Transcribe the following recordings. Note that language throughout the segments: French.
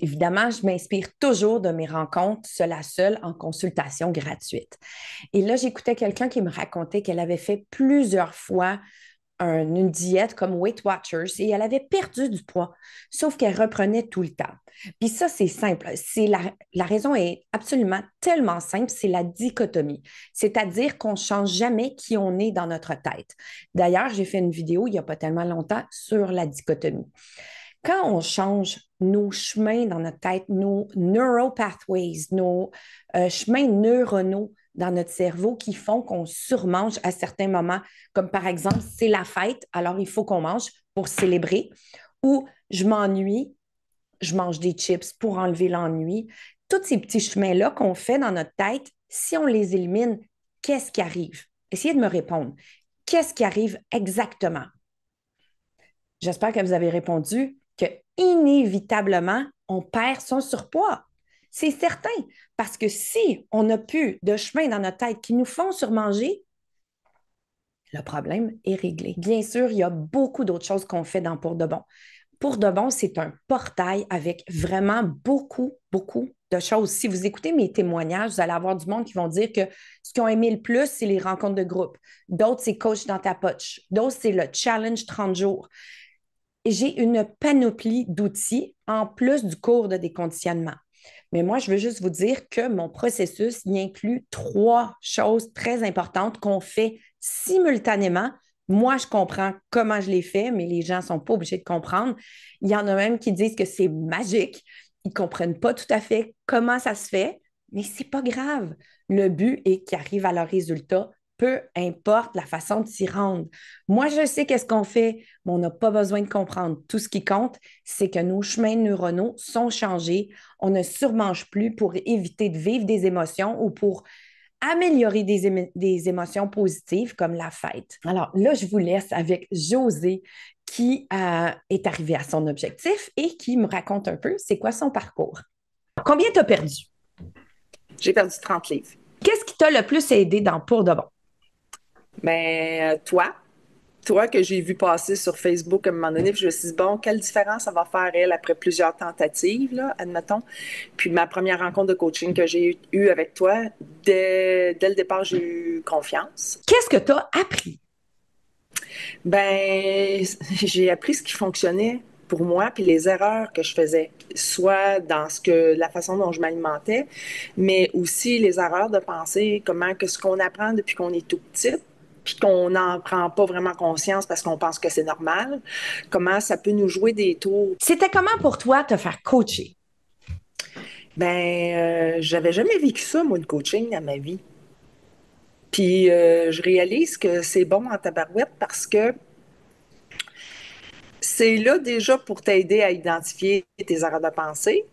Évidemment, je m'inspire toujours de mes rencontres seule à seule en consultation gratuite. Et là, j'écoutais quelqu'un qui me racontait qu'elle avait fait plusieurs fois une diète comme Weight Watchers et elle avait perdu du poids, sauf qu'elle reprenait tout le temps. Puis ça, c'est simple. La raison est absolument tellement simple, c'est la dichotomie. C'est-à-dire qu'on ne change jamais qui on est dans notre tête. D'ailleurs, j'ai fait une vidéo il n'y a pas tellement longtemps sur la dichotomie. Quand on change nos chemins dans notre tête, nos neuropathways, nos chemins neuronaux dans notre cerveau qui font qu'on surmange à certains moments, comme par exemple, c'est la fête, alors il faut qu'on mange pour célébrer, ou je m'ennuie, je mange des chips pour enlever l'ennui. Tous ces petits chemins-là qu'on fait dans notre tête, si on les élimine, qu'est-ce qui arrive? Essayez de me répondre. Qu'est-ce qui arrive exactement? J'espère que vous avez répondu que inévitablement, on perd son surpoids. C'est certain, parce que si on n'a plus de chemin dans notre tête qui nous font surmanger, le problème est réglé. Bien sûr, il y a beaucoup d'autres choses qu'on fait dans Pour de bon. Pour de bon, c'est un portail avec vraiment beaucoup de choses. Si vous écoutez mes témoignages, vous allez avoir du monde qui vont dire que ce qu'ils ont aimé le plus, c'est les rencontres de groupe. D'autres, c'est coach dans ta poche. D'autres, c'est le challenge 30 jours. J'ai une panoplie d'outils en plus du cours de déconditionnement. Mais moi, je veux juste vous dire que mon processus y inclut trois choses très importantes qu'on fait simultanément. Moi, je comprends comment je les fais, mais les gens ne sont pas obligés de comprendre. Il y en a même qui disent que c'est magique. Ils ne comprennent pas tout à fait comment ça se fait, mais ce n'est pas grave. Le but est qu'ils arrivent à leur résultat, peu importe la façon de s'y rendre. Moi, je sais qu'est-ce qu'on fait, mais on n'a pas besoin de comprendre. Tout ce qui compte, c'est que nos chemins neuronaux sont changés. On ne surmange plus pour éviter de vivre des émotions ou pour améliorer des émotions positives comme la fête. Alors là, je vous laisse avec Josée qui est arrivée à son objectif et qui me raconte un peu c'est quoi son parcours. Combien tu as perdu? J'ai perdu 30 livres. Qu'est-ce qui t'a le plus aidé dans Pour de bon? Mais toi que j'ai vu passer sur Facebook à un moment donné, puis je me suis dit, bon, quelle différence ça va faire, elle, après plusieurs tentatives, là, admettons. Puis ma première rencontre de coaching que j'ai eue avec toi, dès le départ, j'ai eu confiance. Qu'est-ce que tu as appris? Ben, j'ai appris ce qui fonctionnait pour moi, puis les erreurs que je faisais, soit dans la façon dont je m'alimentais, mais aussi les erreurs de pensée, comment que ce qu'on apprend depuis qu'on est tout petit, puis qu'on n'en prend pas vraiment conscience parce qu'on pense que c'est normal, comment ça peut nous jouer des tours. C'était comment pour toi te faire coacher? J'avais jamais vécu ça, moi, le coaching dans ma vie. Puis je réalise que c'est bon en tabarouette parce que c'est là déjà pour t'aider à identifier tes erreurs de pensée.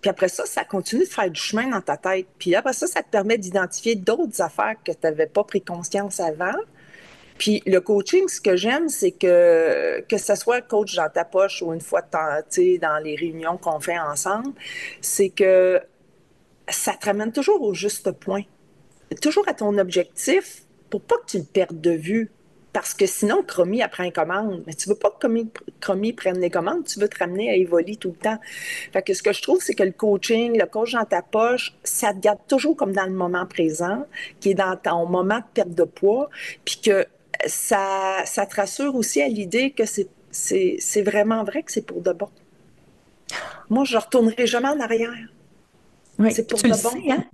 Puis après ça, ça continue de faire du chemin dans ta tête. Puis après ça, ça te permet d'identifier d'autres affaires que tu n'avais pas pris conscience avant. Puis le coaching, ce que j'aime, c'est que ce soit coach dans ta poche ou une fois de temps, tu sais, dans les réunions qu'on fait ensemble, c'est que ça te ramène toujours au juste point, toujours à ton objectif pour pas que tu le perdes de vue. Parce que sinon, Chromie apprend les commandes. Mais tu veux pas que Chromie prenne les commandes, tu veux te ramener à évoluer tout le temps. Fait que ce que je trouve, c'est que le coaching, le coach dans ta poche, ça te garde toujours comme dans le moment présent, qui est dans ton moment de perte de poids, puis que ça te rassure aussi à l'idée que c'est vraiment vrai que c'est pour de bon. Moi, je ne retournerai jamais en arrière. Oui, C'est puis pour tu le de sais, bon. hein?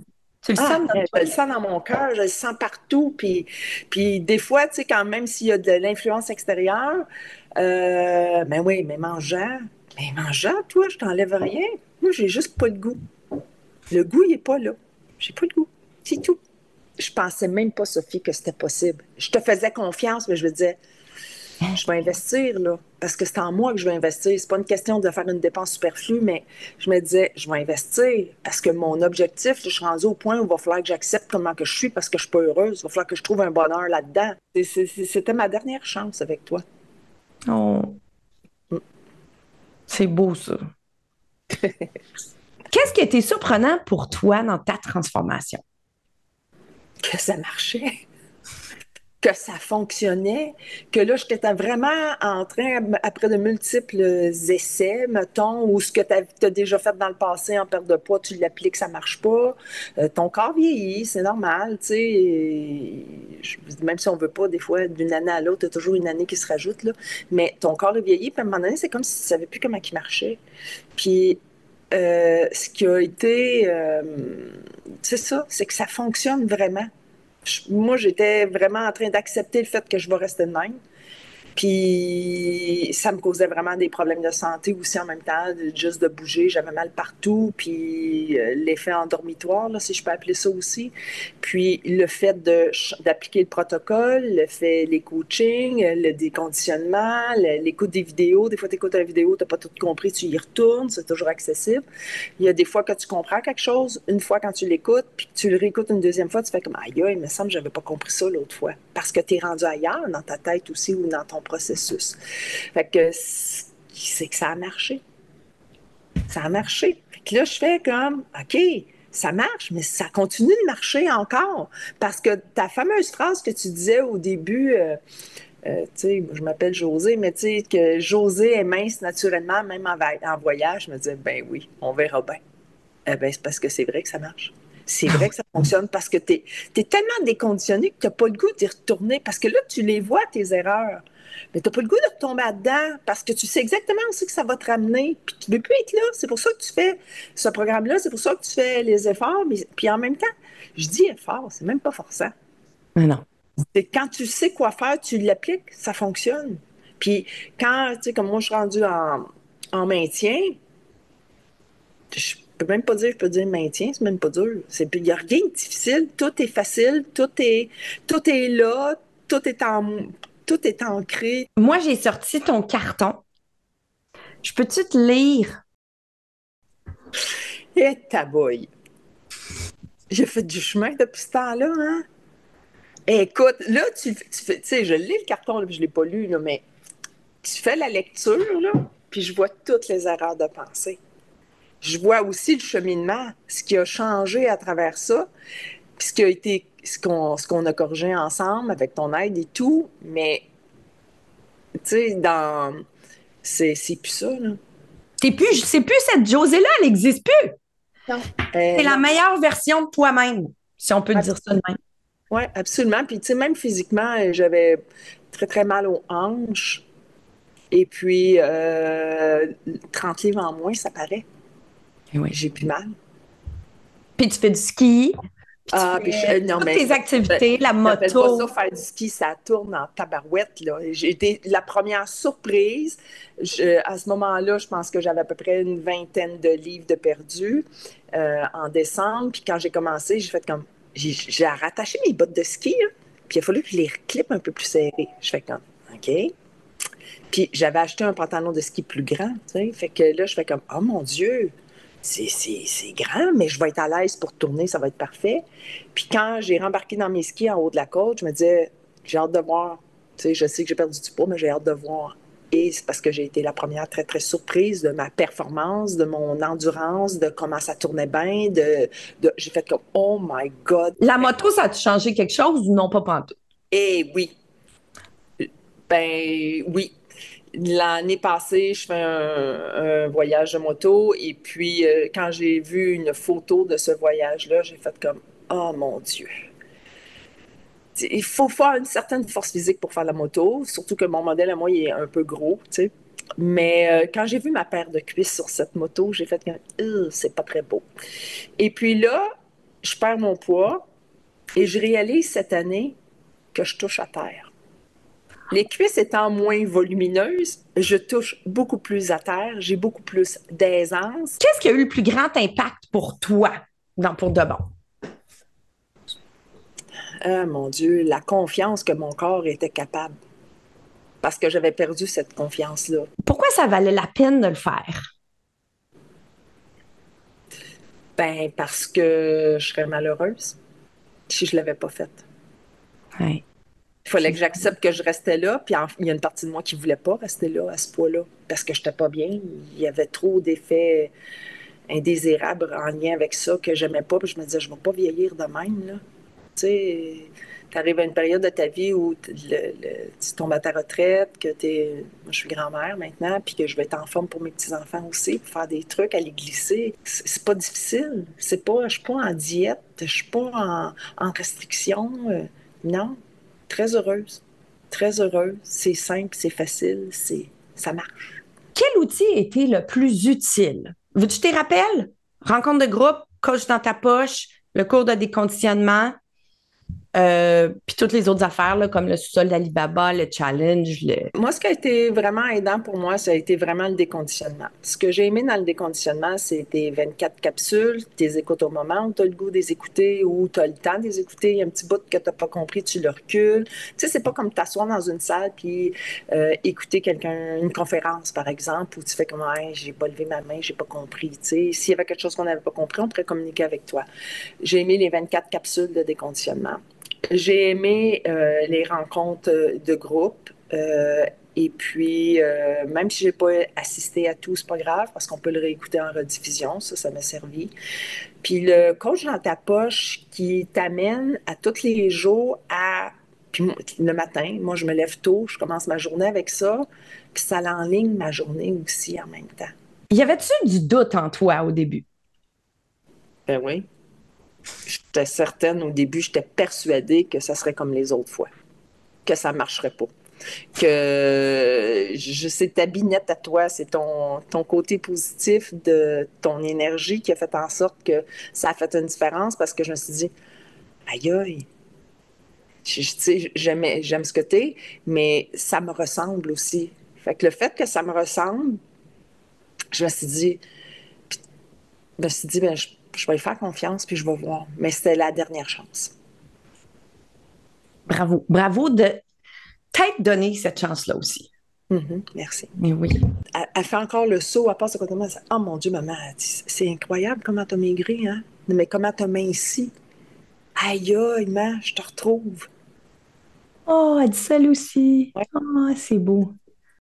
Tu le sens Ah, dans je toi. le sens dans mon cœur, je le sens partout. Puis des fois, tu sais, quand même s'il y a de l'influence extérieure, ben oui, mais mangeant, toi, je t'enlève rien. Moi, j'ai juste pas de goût. Le goût, il est pas là. J'ai pas de goût. C'est tout. Je pensais même pas, Sophie, que c'était possible. Je te faisais confiance, mais je me disais, je vais investir, là, parce que c'est en moi que je vais investir. C'est pas une question de faire une dépense superflue, mais je me disais, je vais investir parce que mon objectif, je suis rendue au point où il va falloir que j'accepte comment que je suis parce que je suis pas heureuse. Il va falloir que je trouve un bonheur là-dedans. C'était ma dernière chance avec toi. Oh, c'est beau, ça. Qu'est-ce qui a été surprenant pour toi dans ta transformation? Que ça marchait. que ça fonctionnait, que là, j'étais vraiment en train, après de multiples essais, mettons, ou ce que tu as déjà fait dans le passé en perte de poids, tu l'appliques, ça marche pas. Ton corps vieillit, c'est normal, tu sais. Même si on veut pas, des fois, d'une année à l'autre, tu as toujours une année qui se rajoute, là. Mais ton corps est vieilli, puis à un moment donné, c'est comme si tu savais plus comment il marchait. Puis, ce qui a été, c'est ça, c'est que ça fonctionne vraiment. Moi, j'étais vraiment en train d'accepter le fait que je vais rester de même. Puis ça me causait vraiment des problèmes de santé aussi en même temps, juste de bouger. J'avais mal partout, puis l'effet endormitoire, là, si je peux appeler ça aussi. Puis le fait d'appliquer le protocole, les coachings, le déconditionnement, l'écoute des vidéos. Des fois, tu écoutes une vidéo, tu n'as pas tout compris, tu y retournes, c'est toujours accessible. Il y a des fois que tu comprends quelque chose, une fois quand tu l'écoutes, puis que tu le réécoutes une deuxième fois, tu fais comme aïe, il me semble que j'avais pas compris ça l'autre fois. Parce que tu es rendu ailleurs dans ta tête aussi ou dans ton processus. Fait que c'est que ça a marché. Ça a marché. Fait que là, je fais comme OK, ça marche, mais ça continue de marcher encore. Parce que ta fameuse phrase que tu disais au début, tu sais, je m'appelle Josée, mais tu sais, que Josée est mince naturellement, même en voyage, je me disais, ben oui, on verra bien. Eh ben, c'est parce que c'est vrai que ça marche. C'est vrai que ça fonctionne parce que tu es tellement déconditionné que tu n'as pas le goût d'y retourner. Parce que là, tu les vois, tes erreurs. Mais tu n'as pas le goût de retomber là-dedans parce que tu sais exactement aussi que ça va te ramener. Puis tu ne veux plus être là. C'est pour ça que tu fais ce programme-là. C'est pour ça que tu fais les efforts. Mais, puis en même temps, je dis effort, c'est même pas forçant. Mais non. C'est quand tu sais quoi faire, tu l'appliques, ça fonctionne. Puis quand, tu sais, comme moi, je suis rendue en maintien, je peux même pas dire, je peux dire maintien, c'est même pas dur. Il n'y a rien de difficile, tout est facile, tout est là, tout est tout est ancré. Moi, j'ai sorti ton carton. Je peux-tu te lire? Et taboye. J'ai fait du chemin depuis ce temps-là, hein? Écoute, là, tu sais, je lis le carton, là, puis je l'ai pas lu, là, mais tu fais la lecture, là, puis je vois toutes les erreurs de pensée. Je vois aussi le cheminement, ce qui a changé à travers ça, puis ce qui a été, ce qu'on a corrigé ensemble avec ton aide et tout, mais tu sais, c'est plus ça, là. C'est plus cette Josée-là, elle n'existe plus. Non. C'est la Non. meilleure version de toi-même, si on peut dire ça de même. Oui, absolument. Puis, tu sais, même physiquement, j'avais très, très mal aux hanches. Et puis, 30 livres en moins, ça paraît. Eh oui. J'ai plus mal. Puis tu fais du ski, puis tu Ah, puis fais non, toutes mais tes activités, la j'appelle pas ça moto. faire du ski, ça tourne en tabarouette, là. J'ai été la première surprise. À ce moment-là, je pense que j'avais à peu près une vingtaine de livres de perdus en décembre. Puis quand j'ai commencé, j'ai fait comme... J'ai rattaché mes bottes de ski, là, puis il a fallu que je les clippe un peu plus serrées. Je fais comme, OK. Puis j'avais acheté un pantalon de ski plus grand, tu sais. Fait que là, je fais comme, oh mon Dieu, c'est grand, mais je vais être à l'aise pour tourner, ça va être parfait. Puis quand j'ai rembarqué dans mes skis en haut de la côte, je me disais, j'ai hâte de voir. Tu sais, je sais que j'ai perdu du poids, mais j'ai hâte de voir. Et c'est parce que j'ai été la première très, très surprise de ma performance, de mon endurance, de comment ça tournait bien. J'ai fait comme, oh my God. La moto, ça a-tu changé quelque chose ou non, pas pantoute? Et oui, ben oui. L'année passée, je fais un voyage de moto et puis quand j'ai vu une photo de ce voyage-là, j'ai fait comme oh mon Dieu. Il faut faire une certaine force physique pour faire la moto, surtout que mon modèle à moi il est un peu gros, tu sais. Mais quand j'ai vu ma paire de cuisses sur cette moto, j'ai fait comme c'est pas très beau. Et puis là, je perds mon poids et je réalise cette année que je touche à terre. Les cuisses étant moins volumineuses, je touche beaucoup plus à terre, j'ai beaucoup plus d'aisance. Qu'est-ce qui a eu le plus grand impact pour toi, pour de bon? Ah mon Dieu, la confiance que mon corps était capable. Parce que j'avais perdu cette confiance-là. Pourquoi ça valait la peine de le faire? Ben, parce que je serais malheureuse si je ne l'avais pas faite. Ouais. Il fallait que j'accepte que je restais là, puis il y a une partie de moi qui ne voulait pas rester là, à ce poids-là, parce que je n'étais pas bien. Il y avait trop d'effets indésirables en lien avec ça que j'aimais pas, puis je me disais, je ne vais pas vieillir de même, là. sais, tu arrives à une période de ta vie où tu tombes à ta retraite, que moi je suis grand-mère maintenant, puis que je vais être en forme pour mes petits-enfants aussi, pour faire des trucs, aller glisser. C'est pas difficile. Je suis pas en diète, je suis pas en restriction. Non, très heureuse. Très heureuse. C'est simple, c'est facile, ça marche. Quel outil a été le plus utile? Veux-tu te rappelles? Rencontre de groupe, coach dans ta poche, le cours de déconditionnement, puis toutes les autres affaires, là, comme le sous-sol d'Alibaba, le challenge. Moi, ce qui a été vraiment aidant pour moi, ça a été vraiment le déconditionnement. Ce que j'ai aimé dans le déconditionnement, c'est tes 24 capsules, tes écoutes au moment où tu as le goût de les écouter ou tu as le temps de les écouter. Il y a un petit bout que tu n'as pas compris, tu le recules. Tu sais, c'est pas comme t'asseoir dans une salle puis écouter quelqu'un, une conférence, par exemple, où tu fais comme, hey, j'ai pas levé ma main, j'ai pas compris. Tu sais, s'il y avait quelque chose qu'on n'avait pas compris, on pourrait communiquer avec toi. J'ai aimé les 24 capsules de déconditionnement. J'ai aimé les rencontres de groupe. Et puis, même si j'ai pas assisté à tout, c'est pas grave parce qu'on peut le réécouter en rediffusion. Ça m'a servi. Puis le coach dans ta poche qui t'amène à tous les jours à. Puis le matin, moi, je me lève tôt, je commence ma journée avec ça. Puis ça l'enligne ma journée aussi en même temps. Y avait-tu du doute en toi au début? Ben oui. J'étais certaine au début, j'étais persuadée que ça serait comme les autres fois, que ça marcherait pas. Que c'est ta binette à toi, c'est ton côté positif de ton énergie qui a fait en sorte que ça a fait une différence parce que je me suis dit, aïe aïe, j'aime ce que t'es, mais ça me ressemble aussi. Fait que le fait que ça me ressemble, je me suis dit, ben, je vais y faire confiance puis je vais voir. Mais c'était la dernière chance. Bravo. Bravo de t'être donné cette chance-là aussi. Merci. Mais oui. Elle fait encore le saut, elle passe à côté de moi, elle dit, oh mon Dieu, maman, elle dit, c'est incroyable comment t'as maigri, hein? Mais comment t'as minci? Aïe, aïe, man, je te retrouve. Oh, elle dit ça, Lucie. Ouais. Oh, c'est beau.